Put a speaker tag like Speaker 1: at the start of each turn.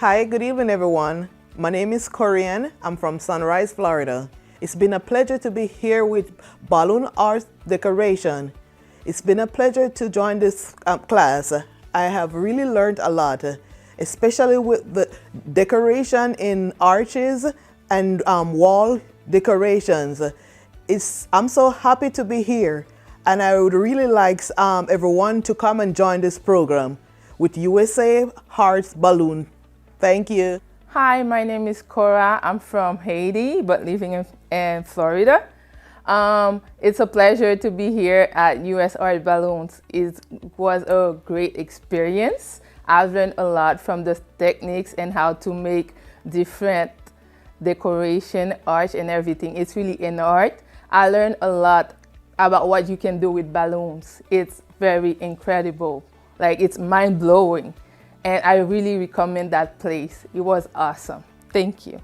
Speaker 1: Hi, good evening, everyone. My name is Corian. I'm from Sunrise, Florida. It's been a pleasure to be here with balloon art decoration. It's been a pleasure to join this class. I have really learned a lot, especially with the decoration in arches and wall decorations. I'm so happy to be here, and I would really like everyone to come and join this program with USA Hearts Balloon. Thank you.
Speaker 2: Hi, my name is Cora. I'm from Haiti, but living in Florida. It's a pleasure to be here at US Art Balloons. It was a great experience. I've learned a lot from the techniques and how to make different decoration, art, and everything. It's really an art. I learned a lot about what you can do with balloons. It's very incredible. Like, it's mind-blowing. And I really recommend that place. It was awesome. Thank you.